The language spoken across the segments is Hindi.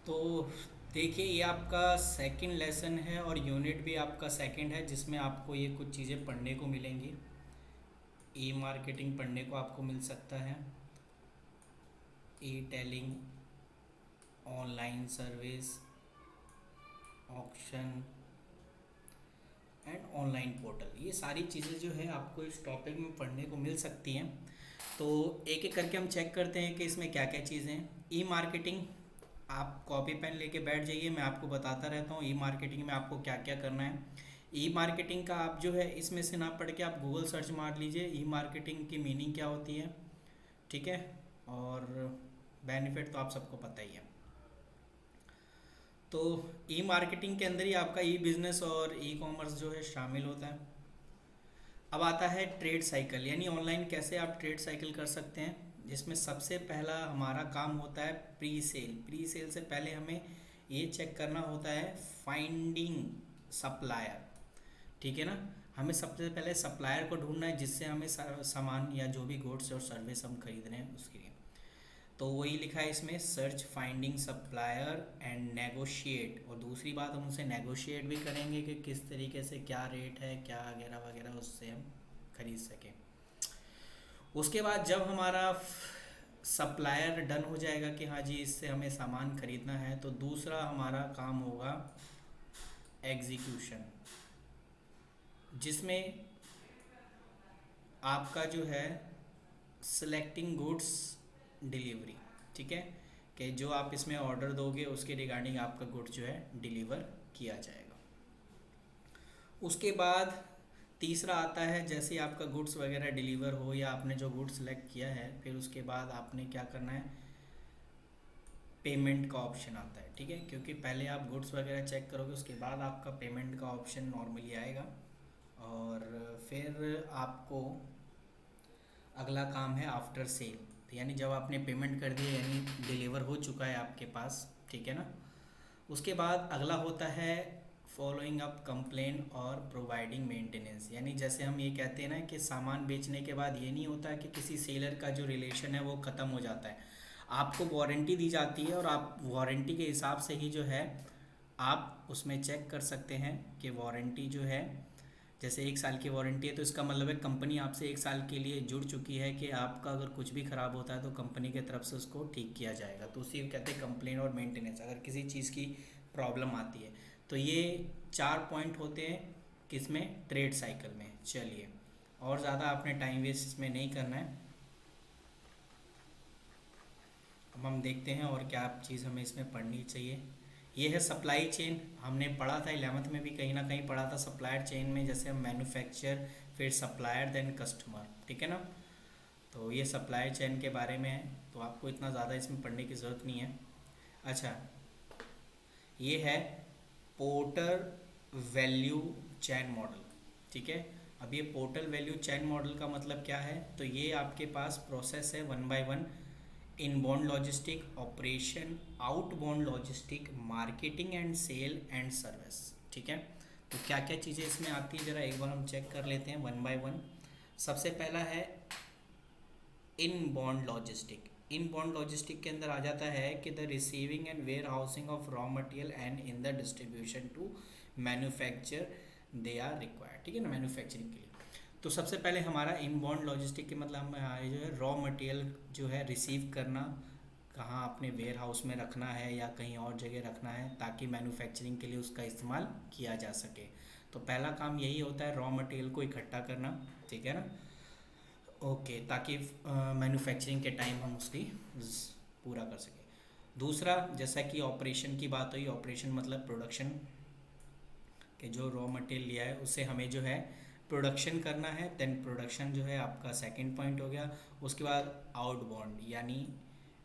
तो देखिए, ये आपका सेकंड लेसन है और यूनिट भी आपका सेकंड है, जिसमें आपको ये कुछ चीज़ें पढ़ने को मिलेंगी। ई मार्केटिंग पढ़ने को आपको मिल सकता है, e tailing, online service, auction and online portal. ये सारी चीज़ें जो है आपको इस टॉपिक में पढ़ने को मिल सकती हैं। तो एक एक करके हम चेक करते हैं कि इसमें क्या क्या चीज़ें हैं। ई मार्केटिंग, आप कॉपी पेन लेके बैठ जाइए, मैं आपको बताता रहता हूँ ई मार्केटिंग में आपको क्या क्या करना है। ई मार्केटिंग का आप जो है इसमें से ना पढ़ के आप गूगल सर्च मार लीजिए ई मार्केटिंग की मीनिंग क्या होती है, ठीक है। और बेनिफिट तो आप सबको पता ही है। तो ई मार्केटिंग के अंदर ही आपका ई बिजनेस और ई कॉमर्स जो है शामिल होता है। अब आता है ट्रेड साइकिल, यानी ऑनलाइन कैसे आप ट्रेड साइकिल कर सकते हैं, जिसमें सबसे पहला हमारा काम होता है प्री सेल। प्री सेल से पहले हमें ये चेक करना होता है फाइंडिंग सप्लायर, ठीक है ना। हमें सबसे पहले सप्लायर को ढूंढना है जिससे हमें सामान या जो भी गुड्स और सर्विस हम खरीद रहे हैं उसके लिए। तो वही लिखा है इसमें, search finding supplier and negotiate. और दूसरी बात, हम उनसे नेगोशिएट भी करेंगे कि किस तरीके से क्या रेट है, क्या वगैरह वगैरह, उससे हम खरीद सकें। उसके बाद जब हमारा सप्लायर डन हो जाएगा कि हाँ जी इससे हमें सामान खरीदना है, तो दूसरा हमारा काम होगा एग्जीक्यूशन, जिसमें आपका जो है सिलेक्टिंग गुड्स डिलीवरी, ठीक है, कि जो आप इसमें ऑर्डर दोगे उसके रिगार्डिंग आपका गुड्स जो है डिलीवर किया जाएगा। उसके बाद तीसरा आता है, जैसे ही आपका गुड्स वगैरह डिलीवर हो या आपने जो गुड्स सेलेक्ट किया है, फिर उसके बाद आपने क्या करना है, पेमेंट का ऑप्शन आता है, ठीक है। क्योंकि पहले आप गुड्स वगैरह चेक करोगे, उसके बाद आपका पेमेंट का ऑप्शन नॉर्मली आएगा। और फिर आपको अगला काम है आफ्टर सेल, तो यानी जब आपने पेमेंट कर दिया, यानी डिलीवर हो चुका है आपके पास, ठीक है ना। उसके बाद अगला होता है फॉलोइंग अप कंप्लेन और प्रोवाइडिंग मेंटेनेंस। यानी जैसे हम ये कहते हैं ना कि सामान बेचने के बाद ये नहीं होता कि किसी सेलर का जो रिलेशन है वो ख़त्म हो जाता है। आपको वारंटी दी जाती है और आप वारंटी के हिसाब से ही जो है आप उसमें चेक कर सकते हैं कि वारंटी जो है, जैसे 1 साल की वारंटी है तो इसका मतलब है कंपनी आपसे 1 साल के लिए जुड़ चुकी है कि आपका अगर कुछ भी ख़राब होता है तो कंपनी की तरफ से उसको ठीक किया जाएगा। तो उसी को कहते हैं कंप्लेन और मेंटेनेंस, अगर किसी चीज़ की प्रॉब्लम आती है। तो ये 4 पॉइंट होते हैं किसमें, ट्रेड साइकिल में। चलिए, और ज़्यादा आपने टाइम वेस्ट इसमें नहीं करना है। अब हम देखते हैं और क्या चीज़ हमें इसमें पढ़नी चाहिए। ये है सप्लाई चेन, हमने पढ़ा था 11th में भी कहीं ना कहीं पढ़ा था। सप्लायर चेन में जैसे हम मैन्युफैक्चर, फिर सप्लायर, देन कस्टमर, ठीक है ना। तो ये सप्लाई चेन के बारे में है, तो आपको इतना ज़्यादा इसमें पढ़ने की ज़रूरत नहीं है। अच्छा, ये है पोर्टर वैल्यू चैन मॉडल, ठीक है। अब ये पोर्टल वैल्यू चैन मॉडल का मतलब क्या है, तो ये आपके पास प्रोसेस है 1 by 1, inbound logistic, operation, outbound logistic, marketing and sale and service, ठीक है। तो क्या क्या चीज़ें इसमें आती है ज़रा एक बार हम चेक कर लेते हैं 1 बाय 1। सबसे पहला है इनबाउंड लॉजिस्टिक। इनबाउंड लॉजिस्टिक के अंदर आ जाता है कि the receiving and warehousing of raw material and in the distribution to manufacture they are required, ठीक है ना, मैन्युफैक्चरिंग के लिए। तो सबसे पहले हमारा इनबाउंड लॉजिस्टिक के मतलब हमारे जो है रॉ मटेरियल जो है रिसीव करना, कहाँ अपने वेयर हाउस में रखना है या कहीं और जगह रखना है ताकि मैन्युफैक्चरिंग के लिए उसका इस्तेमाल किया जा सके। तो पहला काम यही होता है, रॉ मटेरियल को इकट्ठा करना, ठीक है ना। ओके, ताकि मैन्युफैक्चरिंग के टाइम हम उसकी पूरा कर सकें। दूसरा, जैसा कि ऑपरेशन की बात हुई, ऑपरेशन मतलब प्रोडक्शन, कि जो रॉ मटेरियल लिया है उसे हमें जो है प्रोडक्शन करना है। देन प्रोडक्शन जो है आपका सेकंड पॉइंट हो गया। उसके बाद आउटबाउंड यानी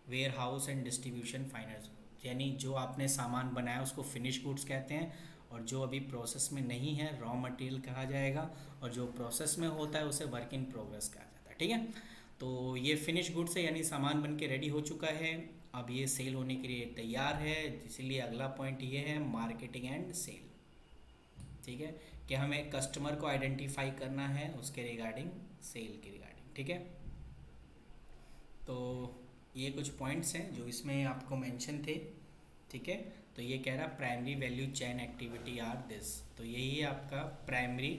warehouse and distribution final, यानी जो आपने सामान बनाया उसको फिनिश गुड्स कहते हैं, और जो अभी प्रोसेस में नहीं है रॉ मटेरियल कहा जाएगा, और जो प्रोसेस में होता है उसे वर्क इन प्रोग्रेस कहा जाता है, ठीक है। तो ये फिनिश गुड्स है, यानी सामान बन के रेडी हो चुका है, अब ये सेल होने के लिए तैयार है, इसीलिए अगला पॉइंट ये है मार्केटिंग एंड सेल, ठीक है, कि हमें कस्टमर को आइडेंटिफाई करना है उसके रिगार्डिंग, सेल के रिगार्डिंग, ठीक है। तो ये कुछ पॉइंट्स हैं जो इसमें आपको मेंशन थे। ठीक है। तो ये कह रहा primary value chain activity are this, तो यही है आपका प्राइमरी,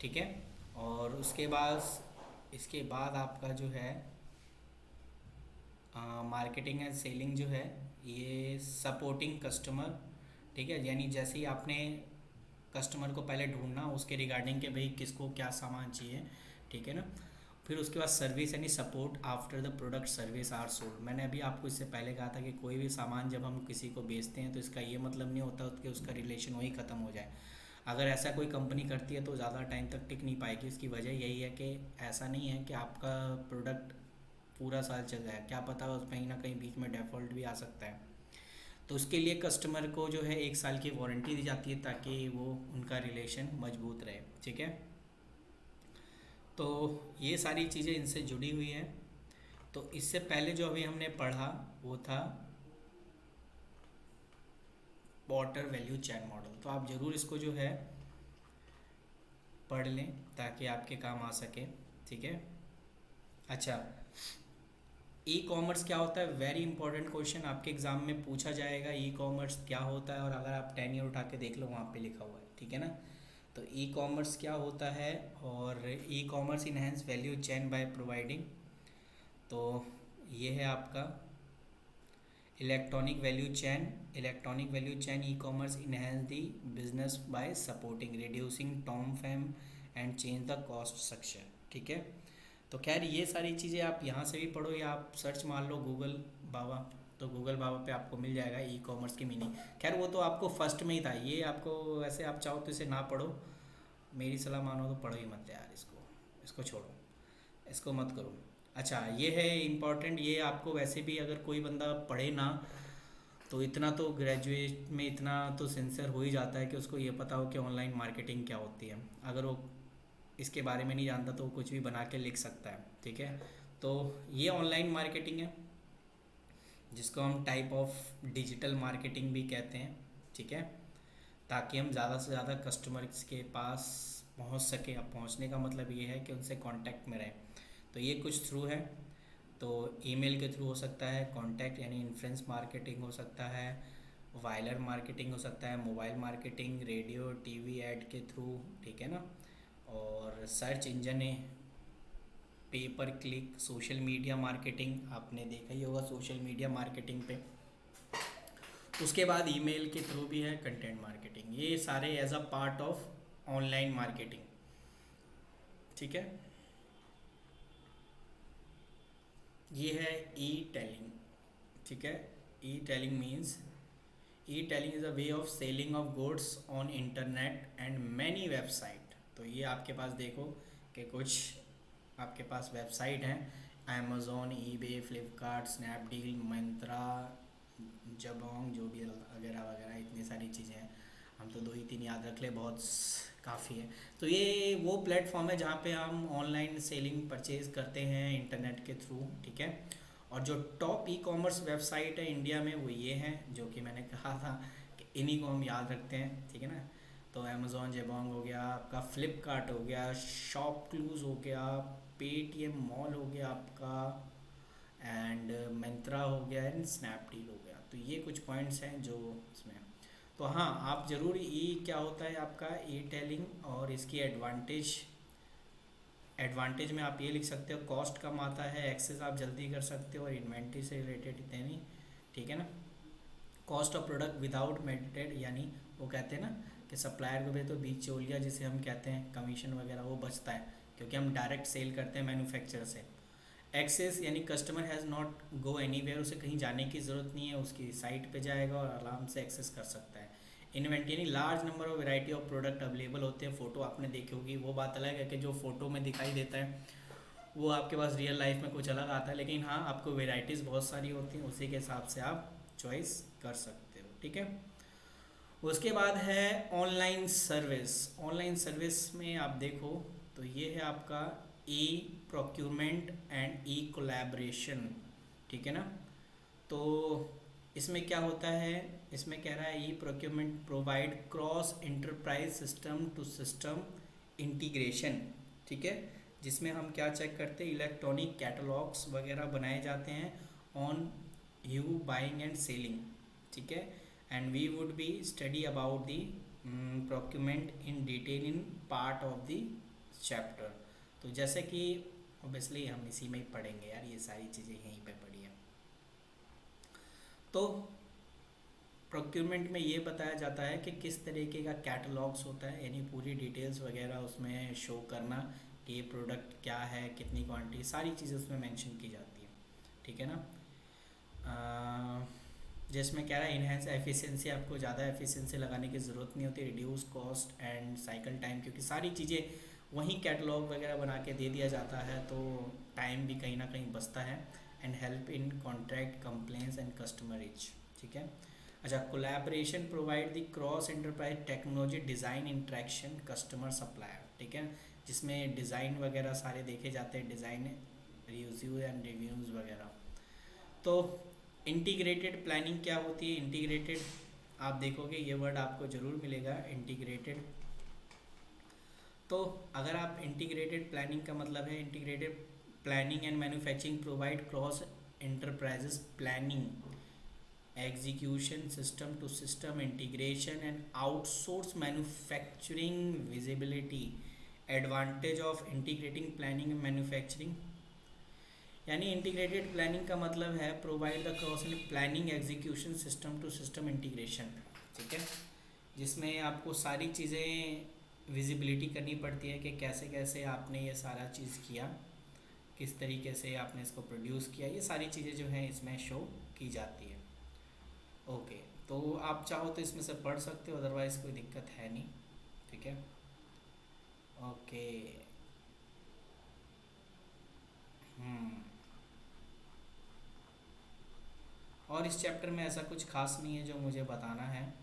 ठीक है। और इसके बाद आपका जो है मार्केटिंग एंड सेलिंग जो है, ये सपोर्टिंग कस्टमर, ठीक है। यानी जैसे ही आपने कस्टमर को पहले ढूंढना उसके रिगार्डिंग के भाई किसको क्या सामान चाहिए, ठीक है ना। फिर उसके बाद सर्विस यानी support after the product service are sold. मैंने अभी आपको इससे पहले कहा था कि कोई भी सामान जब हम किसी को बेचते हैं तो इसका ये मतलब नहीं होता कि उसका रिलेशन वही ख़त्म हो जाए। अगर ऐसा कोई कंपनी करती है तो ज़्यादा टाइम तक टिक नहीं पाएगी। उसकी वजह यही है कि ऐसा नहीं है कि आपका प्रोडक्ट पूरा साल चल जाए, क्या पता उस कहीं ना कहीं बीच में डिफ़ॉल्ट भी आ सकता है। तो उसके लिए कस्टमर को जो है 1 साल की वारंटी दी जाती है ताकि वो उनका रिलेशन मजबूत रहे, ठीक है। तो ये सारी चीज़ें इनसे जुड़ी हुई हैं। तो इससे पहले जो अभी हमने पढ़ा वो था पोर्टर वैल्यू चेन मॉडल, तो आप ज़रूर इसको जो है पढ़ लें ताकि आपके काम आ सके, ठीक है। अच्छा, ई कॉमर्स क्या होता है, वेरी इंपॉर्टेंट क्वेश्चन आपके एग्जाम में पूछा जाएगा। ई कॉमर्स क्या होता है, और अगर आप 10 ईयर उठा के देख लो वहाँ पे लिखा हुआ है, ठीक है ना। तो ई कॉमर्स क्या होता है, और e commerce enhance value chain by providing, तो ये है आपका electronic value chain e commerce enhance the business by supporting reducing Tom fam and change the cost structure, ठीक है। तो खैर ये सारी चीज़ें आप यहाँ से भी पढ़ो या आप सर्च मार लो गूगल बाबा, तो गूगल बाबा पे आपको मिल जाएगा ई कॉमर्स की मीनिंग। खैर वो तो आपको फर्स्ट में ही था, ये आपको वैसे आप चाहो तो इसे ना पढ़ो, मेरी सलाह मानो तो पढ़ो ही मत यार, इसको छोड़ो, इसको मत करो। अच्छा ये है इम्पॉर्टेंट, ये आपको वैसे भी अगर कोई बंदा पढ़े ना तो इतना तो ग्रेजुएट में इतना तो सिंसियर हो ही जाता है कि उसको ये पता हो कि ऑनलाइन मार्केटिंग क्या होती है। अगर वो इसके बारे में नहीं जानता तो वो कुछ भी बना के लिख सकता है, ठीक है। तो ये ऑनलाइन मार्केटिंग है जिसको हम टाइप ऑफ डिजिटल मार्केटिंग भी कहते हैं, ठीक है। ताकि हम ज़्यादा से ज़्यादा कस्टमर्स के पास पहुंच सके। अब पहुंचने का मतलब ये है कि उनसे कांटेक्ट में रहें। तो ये कुछ थ्रू है, तो ईमेल के थ्रू हो सकता है कांटेक्ट यानी इन्फ्लुएंस मार्केटिंग हो सकता है, वायलर मार्केटिंग हो सकता है, mobile marketing, radio TV add के थ्रू, ठीक है ना। और सर्च इंजन है, पे पर क्लिक, सोशल मीडिया मार्केटिंग आपने देखा ही होगा सोशल मीडिया मार्केटिंग पे। उसके बाद ईमेल के थ्रू भी है कंटेंट मार्केटिंग, ये सारे as a part of online marketing, ठीक है। ये है ई टेलिंग, ठीक है। E tailing means e tailing is a way of selling of goods on internet and many website. तो ये आपके पास देखो कि कुछ आपके पास वेबसाइट हैं, अमेज़ोन, ईबे, फ्लिपकार्ट, स्नैपडील, मंत्रा, जबोंग, जो भी वगैरह वगैरह इतनी सारी चीज़ें हैं। हम तो 2 ही 3 याद रख ले, बहुत काफ़ी है। तो ये वो प्लेटफॉर्म है जहाँ पे हम ऑनलाइन सेलिंग परचेज़ करते हैं इंटरनेट के थ्रू, ठीक है। और जो टॉप ई कॉमर्स वेबसाइट है इंडिया में वो ये हैं, जो कि मैंने कहा था कि इन्हीं को हम याद रखते हैं, ठीक है ना। तो अमेज़ोन, जेबोंग हो गया आपका, फ्लिपकार्ट हो गया, शॉप क्लूज़ हो गया, पेटीएम मॉल हो गया आपका, एंड मिंत्रा हो गया, एंड स्नैपडील हो गया। तो ये कुछ पॉइंट्स हैं जो इसमें। तो हाँ आप ज़रूर ई क्या होता है आपका ई टेलिंग, और इसकी एडवांटेज में आप ये लिख सकते हो कॉस्ट कम आता है, एक्सेस आप जल्दी कर सकते हो, और इन्वेंट्री से रिलेटेड इतने नहीं, ठीक है ना। Cost of product without mediated, यानी वो कहते हैं ना कि सप्लायर को भी तो बीच चोलिया जिसे हम कहते हैं कमीशन वगैरह वो बचता है, क्योंकि हम डायरेक्ट सेल करते हैं मैन्युफैक्चरर से। एक्सेस यानी customer has not go anywhere, उसे कहीं जाने की ज़रूरत नहीं है, उसकी साइट पे जाएगा और आराम से एक्सेस कर सकता है। इन्वेंट्री यानी large number of variety of product available होते हैं। फ़ोटो आपने देखी होगी, वो बात अलग है कि जो फ़ोटो में दिखाई देता है वो आपके पास रियल लाइफ में कुछ अलग आता है, लेकिन हाँ आपको वेराइटीज़ बहुत सारी होती हैं, उसी के हिसाब से आप चॉइस कर सकते हो, ठीक है। उसके बाद है ऑनलाइन सर्विस। ऑनलाइन सर्विस में आप देखो तो ये है आपका ई प्रोक्यूरमेंट एंड ई कोलैबोरेशन, ठीक है ना। तो इसमें क्या होता है, इसमें कह रहा है e procurement provide cross enterprise system to system integration, ठीक है। जिसमें हम क्या चेक करते हैं, इलेक्ट्रॉनिक कैटलॉग्स वगैरह बनाए जाते हैं on you buying and selling, ठीक है। And we would be study about the procurement in detail in part of the chapter. तो जैसे कि ऑब्वियसली हम इसी में ही पढ़ेंगे यार, ये सारी चीज़ें यहीं पे पढ़ी है। तो प्रोक्यूरमेंट में ये बताया जाता है कि किस तरीके का कैटलॉग्स होता है, यानी पूरी डिटेल्स वगैरह उसमें शो करना कि ये प्रोडक्ट क्या है, कितनी क्वांटिटी, सारी चीज़ें उसमें मेंशन की जाती है, ठीक है ना। जिसमें क्या है, इनहेंस एफिशिएंसी, आपको ज़्यादा एफिशिएंसी लगाने की ज़रूरत नहीं होती, reduce cost and cycle time, क्योंकि सारी चीज़ें वहीं कैटलॉग वगैरह बना के दे दिया जाता है, तो टाइम भी कहीं ना कहीं बचता है। And help in contract complaints and customer reach, ठीक है। अच्छा, collaboration provide the cross enterprise technology design interaction customer supplier, ठीक है, जिसमें डिज़ाइन वगैरह सारे देखे जाते हैं, डिज़ाइन रिव्यू एंड रिव्यूज़ वगैरह। तो इंटीग्रेटेड प्लानिंग क्या होती है, इंटीग्रेटेड आप देखोगे ये वर्ड आपको ज़रूर मिलेगा, इंटीग्रेटेड। तो अगर आप इंटीग्रेटेड प्लानिंग का मतलब है, integrated planning and manufacturing provide cross enterprises planning execution system to system integration and outsource manufacturing visibility advantage of integrating planning and manufacturing। यानी इंटीग्रेटेड प्लानिंग का मतलब है provide the cross planning execution system to system integration, ठीक है, जिसमें आपको सारी चीज़ें विजिबिलिटी करनी पड़ती है कि कैसे कैसे आपने ये सारा चीज़ किया, किस तरीके से आपने इसको प्रोड्यूस किया, ये सारी चीज़ें जो हैं इसमें शो की जाती है। ओके, तो आप चाहो तो इसमें से पढ़ सकते हो, अदरवाइज़ कोई दिक्कत है नहीं, ठीक है। ओके। हम्म। और इस चैप्टर में ऐसा कुछ खास नहीं है जो मुझे बताना है।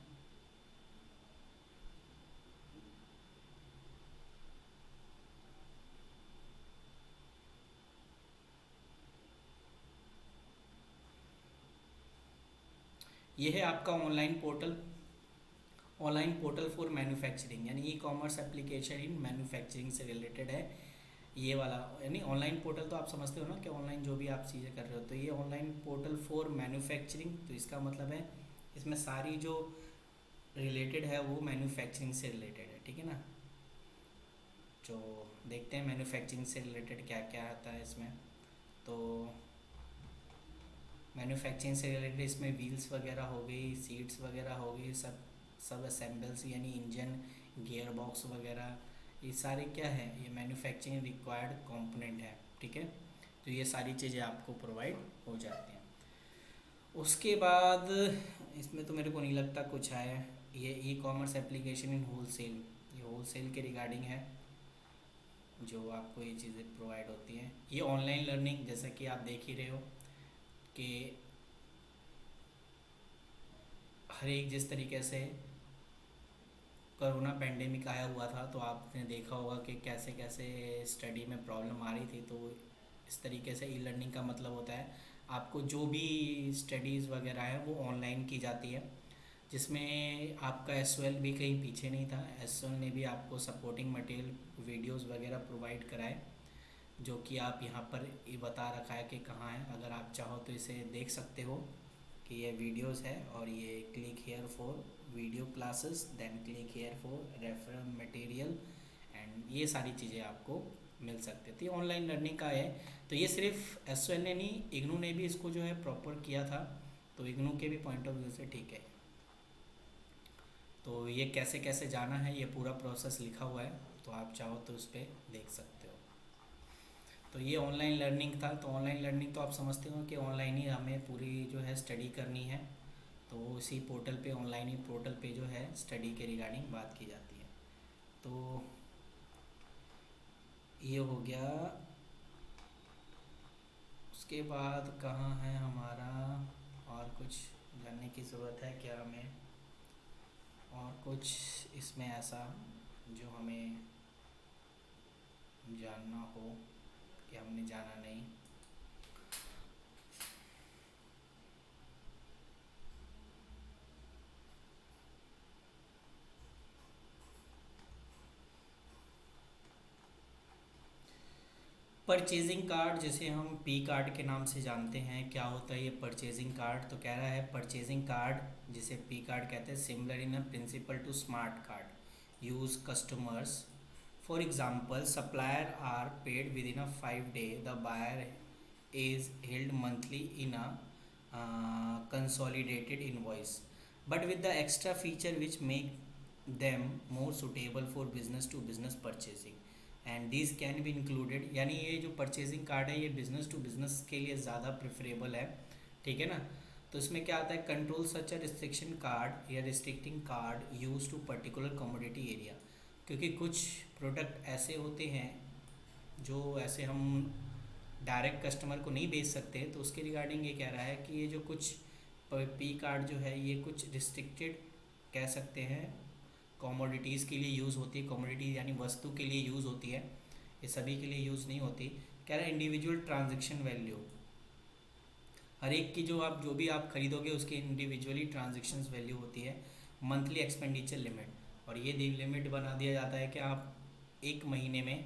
ये है आपका ऑनलाइन पोर्टल फॉर मैन्युफैक्चरिंग, यानी e commerce application in manufacturing से रिलेटेड है ये वाला। यानी ऑनलाइन पोर्टल तो आप समझते हो ना कि ऑनलाइन जो भी आप चीज़ें कर रहे हो, तो ये ऑनलाइन पोर्टल फॉर मैन्युफैक्चरिंग, तो इसका मतलब है इसमें सारी जो रिलेटेड है वो मैन्युफैक्चरिंग से रिलेटेड है, ठीक है ना। जो देखते हैं मैन्युफैक्चरिंग से रिलेटेड क्या क्या आता है इसमें। तो मैन्युफैक्चरिंग से रिलेटेड इसमें व्हील्स वगैरह हो गई, सीट्स वगैरह हो गई, सब सब असेंबल्स, यानी इंजन, गियर बॉक्स वगैरह, ये सारे क्या है, ये मैन्युफैक्चरिंग रिक्वायर्ड कंपोनेंट है, ठीक है। तो ये सारी चीज़ें आपको प्रोवाइड हो जाती हैं। उसके बाद इसमें तो मेरे को नहीं लगता कुछ है, ये e commerce application in wholesale, ये होलसेल के रिगार्डिंग है जो आपको ये चीज़ें प्रोवाइड होती हैं। ये ऑनलाइन लर्निंग, जैसा कि आप देख ही रहे हो कि हर एक जिस तरीके से कोरोना पेंडेमिक आया हुआ था, तो आपने देखा होगा कि कैसे कैसे स्टडी में प्रॉब्लम आ रही थी। तो इस तरीके से ई लर्निंग का मतलब होता है आपको जो भी स्टडीज़ वगैरह है वो ऑनलाइन की जाती है, जिसमें आपका एसओएल भी कहीं पीछे नहीं था। एसओएल ने भी आपको सपोर्टिंग मटेरियल, वीडियोस वगैरह प्रोवाइड कराए, जो कि आप यहाँ पर ये बता रखा है कि कहाँ है। अगर आप चाहो तो इसे देख सकते हो कि ये वीडियोस है, और ये click here for video classes, then click here for refer material, and ये सारी चीज़ें आपको मिल सकती थी। ऑनलाइन लर्निंग का है, तो ये सिर्फ एसओएल ने नहीं, इग्नू ने भी इसको जो है प्रॉपर किया था, तो इग्नू के भी पॉइंट ऑफ व्यू से ठीक है। तो ये कैसे कैसे जाना है ये पूरा प्रोसेस लिखा हुआ है, तो आप चाहो तो उस पर देख सकते हो। तो ये ऑनलाइन लर्निंग था। तो ऑनलाइन लर्निंग तो आप समझते हो कि ऑनलाइन ही हमें पूरी जो है स्टडी करनी है, तो उसी पोर्टल पे, ऑनलाइन ही पोर्टल पे जो है स्टडी के रिगार्डिंग बात की जाती है। तो ये हो गया। उसके बाद कहाँ है हमारा, और कुछ जानने की ज़रूरत है क्या हमें, और कुछ इसमें ऐसा जो हमें जानना हो कि हमने जाना नहीं। परचेजिंग कार्ड, जिसे हम पी कार्ड के नाम से जानते हैं, क्या होता है ये परचेजिंग कार्ड? तो कह रहा है परचेजिंग कार्ड, जिसे पी कार्ड कहते हैं, similar in a principle to smart card, use customers, for example supplier are paid with in a 5 day, the buyer is held monthly in a consolidated invoice, but with the extra feature which make them more suitable for business to business purchasing, and these can be included। यानी ये जो परचेजिंग कार्ड है ये बिजनेस टू बिजनेस के लिए ज़्यादा प्रेफरेबल है, ठीक है ना। तो इसमें क्या आता है, control such a restriction card या restricting card use to particular commodity area, क्योंकि कुछ प्रोडक्ट ऐसे होते हैं जो ऐसे हम डायरेक्ट कस्टमर को नहीं बेच सकते, तो उसके रिगार्डिंग ये कह रहा है कि ये जो कुछ पी कार्ड जो है ये कुछ रिस्ट्रिक्टेड कह सकते हैं कमोडिटीज़ के लिए यूज़ होती है। कमोडिटी यानी वस्तु के लिए यूज़ होती है, ये सभी के लिए यूज़ नहीं होती। कह रहा है इंडिविजुअल ट्रांजेक्शन वैल्यू, हर एक की जो भी आप खरीदोगे उसकी इंडिविजुअली ट्रांजेक्शन्स वैल्यू होती है। मंथली एक्सपेंडिचर लिमिट, और ये लिमिट बना दिया जाता है कि आप एक महीने में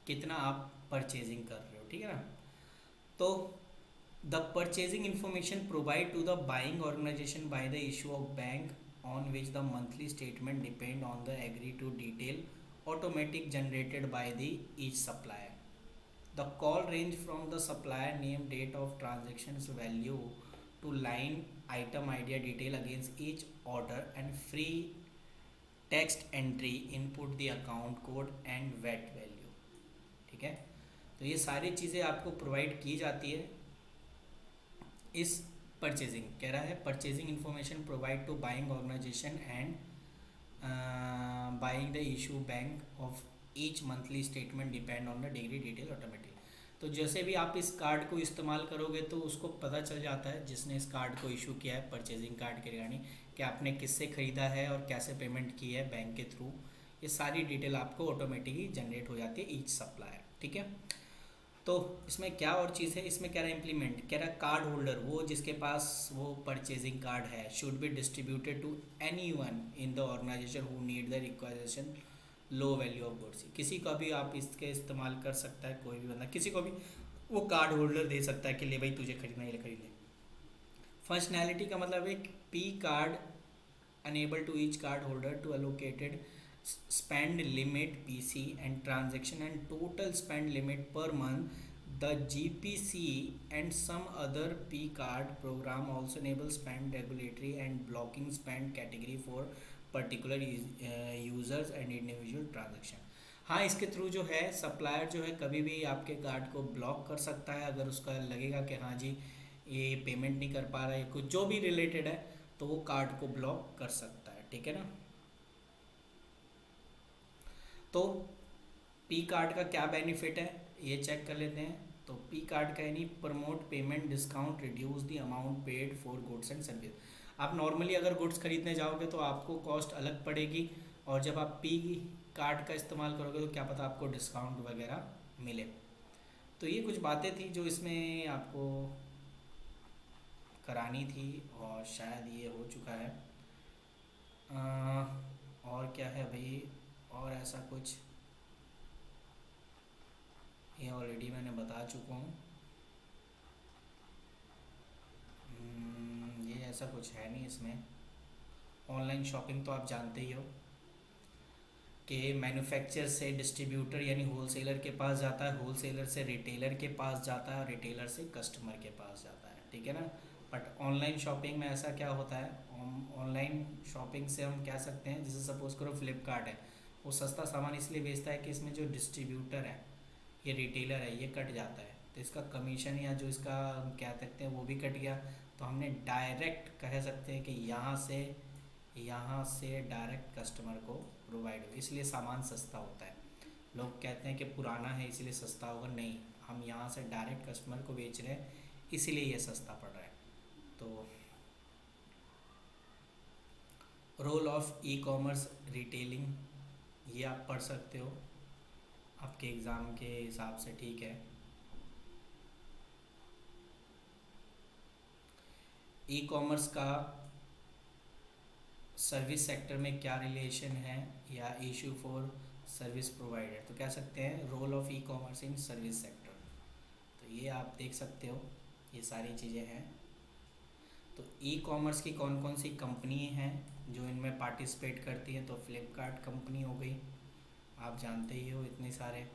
कितना आप परचेजिंग कर रहे हो, ठीक है ना। तो the purchasing information provide to the buying organization by the issue of bank on which the monthly statement depend on the agreed to detail automatic generated by the each supplier. The call range from the supplier name, date of transactions value to line item idea detail against each order, and free text entry input the account code and VAT value, ठीक है। तो ये सारी चीज़ें आपको प्रोवाइड की जाती है इस परचेजिंग। कह रहा है purchasing information provide to buying organization and buying the issue bank of each monthly statement depend on the degree detail automatic. तो जैसे भी आप इस कार्ड को इस्तेमाल करोगे तो उसको पता चल जाता है जिसने इस कार्ड को इशू किया है परचेजिंग कार्ड के रिगार्डिंग, कि आपने किससे ख़रीदा है और कैसे पेमेंट की है बैंक के थ्रू। ये सारी डिटेल आपको ऑटोमेटिकली जनरेट हो जाती है ईच सप्लायर, ठीक है। तो इसमें क्या और चीज़ है, इसमें कह रहा है इम्प्लीमेंट, कह रहा है कार्ड होल्डर, वो जिसके पास वो परचेजिंग कार्ड है, should be distributed to any one in the organization who need the requisition low value of goods. किसी का भी आप इसके इस्तेमाल कर सकता है, कोई भी बंदा किसी को भी वो कार्ड होल्डर दे सकता है कि ले भाई तुझे खरीदना, ये खरीद ले। फंक्शनैलिटी का मतलब एक P card enable to each card holder to allocated spend limit PC and transaction and total spend limit per month. The GPC and some other P card program also enable spend regulatory and blocking spend category for particular users and individual transaction। हाँ, इसके थ्रू जो है सप्लायर जो है कभी भी आपके कार्ड को ब्लॉक कर सकता है, अगर उसका लगेगा कि हाँ जी ये पेमेंट नहीं कर पा रहा है, कुछ जो भी रिलेटेड है, तो वो कार्ड को ब्लॉक कर सकता है, ठीक है ना। तो पी कार्ड का क्या बेनिफिट है ये चेक कर लेते हैं। तो पी कार्ड का यानी promote payment discount reduce the amount paid for goods and service. आप नॉर्मली अगर गुड्स खरीदने जाओगे तो आपको कॉस्ट अलग पड़ेगी, और जब आप पी कार्ड का इस्तेमाल करोगे तो क्या पता आपको डिस्काउंट वगैरह मिले। तो ये कुछ बातें थी जो इसमें आपको करानी थी, और शायद ये हो चुका है। और क्या है भाई, और ऐसा कुछ ये ऑलरेडी मैंने बता चुका हूँ। ये ऐसा कुछ है नहीं इसमें। ऑनलाइन शॉपिंग तो आप जानते ही हो कि मैन्युफैक्चरर से डिस्ट्रीब्यूटर यानी होलसेलर के पास जाता है, होलसेलर से रिटेलर के पास जाता है, और रिटेलर से कस्टमर के पास जाता है, ठीक है ना। बट ऑनलाइन शॉपिंग में ऐसा क्या होता है, ऑनलाइन शॉपिंग से हम कह सकते हैं, जैसे सपोज़ करो फ्लिपकार्ट है, वो सस्ता सामान इसलिए बेचता है कि इसमें जो डिस्ट्रीब्यूटर है, ये रिटेलर है, ये कट जाता है, तो इसका कमीशन या जो इसका हम कह सकते हैं वो भी कट गया। तो हमने डायरेक्ट कह सकते हैं कि यहाँ से डायरेक्ट कस्टमर को प्रोवाइड हो, इसलिए सामान सस्ता होता है। लोग कहते हैं कि पुराना है इसलिए सस्ता होगा, नहीं, हम यहाँ से डायरेक्ट कस्टमर को बेच रहे हैं इसीलिए ये सस्ता पड़ रहा है। तो role of e commerce retailing, ये आप पढ़ सकते हो आपके एग्ज़ाम के हिसाब से, ठीक है। ई कॉमर्स का सर्विस सेक्टर में क्या रिलेशन है, या इशू फॉर सर्विस प्रोवाइडर, तो कह सकते हैं role of e commerce in service sector. ये आप देख सकते हो, ये सारी चीज़ें हैं। तो ई कॉमर्स की कौन कौन सी कंपनी हैं जो इनमें पार्टिसिपेट करती हैं, तो फ्लिपकार्ट कंपनी हो गई, आप जानते ही हो इतने सारे।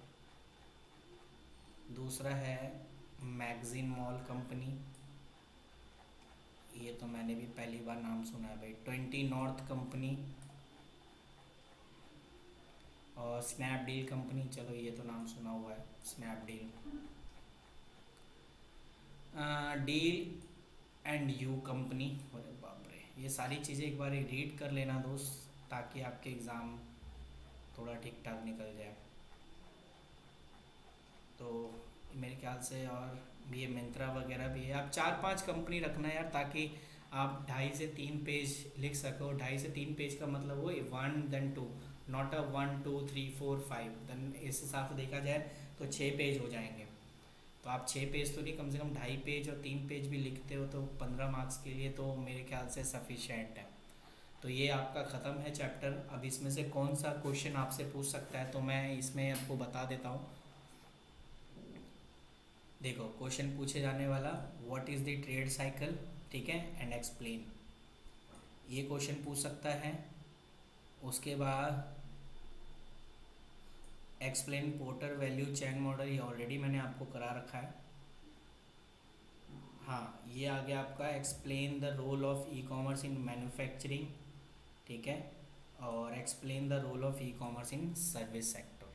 दूसरा है मैगजीन मॉल कंपनी, ये तो मैंने भी पहली बार नाम सुना है भाई। 20 नॉर्थ कंपनी और स्नैपडील कंपनी, चलो ये तो नाम सुना हुआ है, Snapdeal. Deal and you company, अरे बाप रे, ये सारी चीज़ें एक बार रीड कर लेना दोस्त, ताकि आपके एग्ज़ाम थोड़ा ठीक ठाक निकल जाए। तो मेरे ख्याल से और ये मिंत्रा वगैरह भी है। आप 4-5 कंपनी रखना यार, ताकि आप 2.5 से 3 पेज लिख सको। 2.5 से 3 पेज का मतलब वो 1 देन 2, नॉट अ 1 2 3 4 5। देन इस हिसाब से देखा जाए तो 6 पेज हो जाएंगे। तो आप 6 पेज तो नहीं, कम से कम 2.5 पेज और 3 पेज भी लिखते हो तो 15 मार्क्स के लिए तो मेरे ख्याल से सफिशेंट है। तो ये आपका ख़त्म है चैप्टर। अब इसमें से कौन सा क्वेश्चन आपसे पूछ सकता है, तो मैं इसमें आपको बता देता हूँ। देखो क्वेश्चन पूछे जाने वाला, what is the trade cycle, ठीक है, एंड एक्सप्लेन, ये क्वेश्चन पूछ सकता है। उसके बाद explain porter value chain model, ये ऑलरेडी मैंने आपको करा रखा है। हाँ, ये आ गया आपका explain the role of e commerce in manufacturing, ठीक है, और explain the role of e commerce in service sector.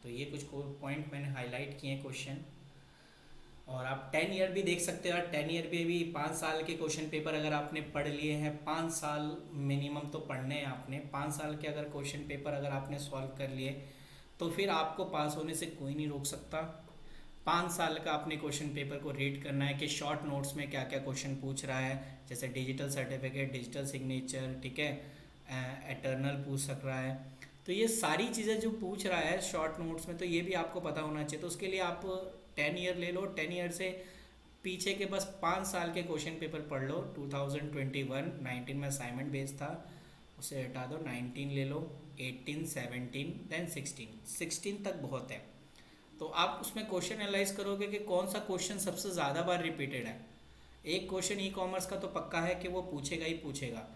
तो ये कुछ पॉइंट मैंने हाईलाइट किए हैं क्वेश्चन। और आप 10 ईयर भी देख सकते हो यार, 10 ईयर पे भी 5 साल के क्वेश्चन पेपर अगर आपने पढ़ लिए हैं, 5 साल मिनिमम तो पढ़ने हैं आपने, 5 साल के अगर क्वेश्चन पेपर अगर आपने सॉल्व कर लिए तो फिर आपको पास होने से कोई नहीं रोक सकता। 5 साल का आपने क्वेश्चन पेपर को रीड करना है कि शॉर्ट नोट्स में क्या क्या क्वेश्चन पूछ रहा है, जैसे डिजिटल सर्टिफिकेट, डिजिटल सिग्नेचर, ठीक है, एटर्नल पूछ सक रहा है। तो ये सारी चीज़ें जो पूछ रहा है शॉर्ट नोट्स में, तो ये भी आपको पता होना चाहिए। तो उसके लिए आप 10 ईयर ले लो, 10 ईयर से पीछे के बस 5 साल के क्वेश्चन पेपर पढ़ लो। 2021 19 में असाइनमेंट बेस्ड था, उसे हटा दो, 19 ले लो, 18 17 देन 16 तक बहुत है। तो आप उसमें क्वेश्चन एनालाइज करोगे कि कौन सा क्वेश्चन सबसे ज़्यादा बार रिपीटेड है। एक क्वेश्चन ई कॉमर्स का तो पक्का है कि वो पूछेगा ही पूछेगा।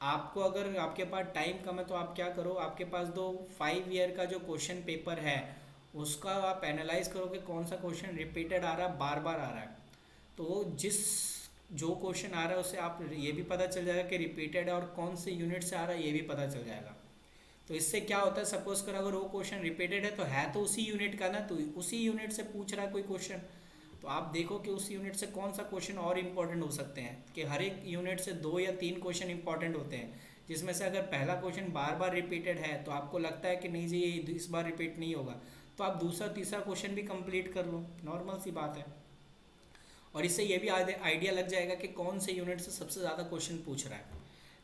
आपको अगर आपके पास टाइम कम है तो आप क्या करो, आपके पास दो 5 ईयर का जो क्वेश्चन पेपर है उसका आप एनालाइज करो कि कौन सा क्वेश्चन रिपीटेड आ रहा है, बार बार आ रहा है। तो जो क्वेश्चन आ रहा है उससे आप ये भी पता चल जाएगा कि रिपीटेड है, और कौन से यूनिट से आ रहा है ये भी पता चल जाएगा। तो इससे क्या होता है, सपोज कर अगर वो क्वेश्चन रिपीटेड है तो उसी यूनिट का ना, तो उसी यूनिट से पूछ रहा है कोई क्वेश्चन, तो आप देखो कि उस यूनिट से कौन सा क्वेश्चन और इम्पोर्टेंट हो सकते हैं। कि हर एक यूनिट से 2 या 3 क्वेश्चन इंपॉर्टेंट होते हैं, जिसमें से अगर पहला क्वेश्चन बार बार रिपीटेड है तो आपको लगता है कि नहीं जी ये इस बार रिपीट नहीं होगा, तो आप दूसरा तीसरा क्वेश्चन भी कंप्लीट कर लो, नॉर्मल सी बात है। और इससे ये भी आइडिया लग जाएगा कि कौन से यूनिट से सबसे ज़्यादा क्वेश्चन पूछ रहा है।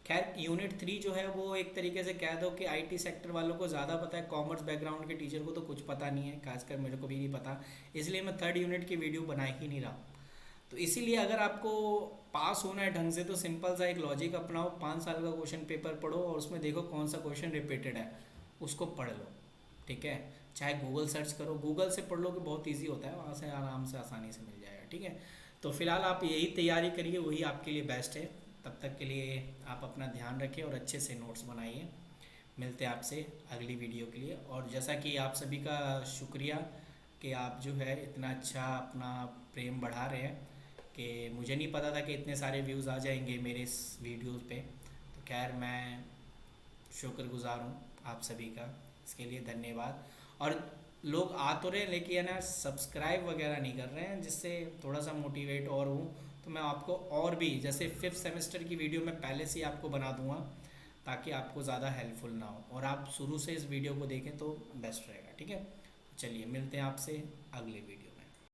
खैर यूनिट 3 जो है वो एक तरीके से कह दो कि आईटी सेक्टर वालों को ज़्यादा पता है, कॉमर्स बैकग्राउंड के टीचर को तो कुछ पता नहीं है, खासकर मेरे को भी नहीं पता, इसलिए मैं 3rd यूनिट की वीडियो बना ही नहीं रहा। तो इसीलिए अगर आपको पास होना है ढंग से तो सिंपल सा एक लॉजिक अपनाओ, 5 साल का क्वेश्चन पेपर पढ़ो और उसमें देखो कौन सा क्वेश्चन रिपीटेड है, उसको पढ़ लो, ठीक है। चाहे गूगल सर्च करो, गूगल से पढ़ लो कि बहुत ईजी होता है, वहाँ से आराम से आसानी से मिल जाएगा, ठीक है। तो फिलहाल आप यही तैयारी करिए, वही आपके लिए बेस्ट है। तब तक के लिए आप अपना ध्यान रखें और अच्छे से नोट्स बनाइए। मिलते हैं आपसे अगली वीडियो के लिए। और जैसा कि आप सभी का शुक्रिया कि आप जो है इतना अच्छा अपना प्रेम बढ़ा रहे हैं, कि मुझे नहीं पता था कि इतने सारे व्यूज़ आ जाएंगे मेरे इस वीडियोज़ पे। तो खैर मैं शुक्रगुजार हूँ आप सभी का, इसके लिए धन्यवाद। और लोग आ तो रहे लेकिन है ना सब्सक्राइब वगैरह नहीं कर रहे हैं, जिससे थोड़ा सा मोटिवेट और हूँ। तो मैं आपको और भी जैसे 5th सेमेस्टर की वीडियो मैं पहले से ही आपको बना दूंगा, ताकि आपको ज़्यादा हेल्पफुल ना हो और आप शुरू से इस वीडियो को देखें तो बेस्ट रहेगा, ठीक है। चलिए मिलते हैं आपसे अगले वीडियो।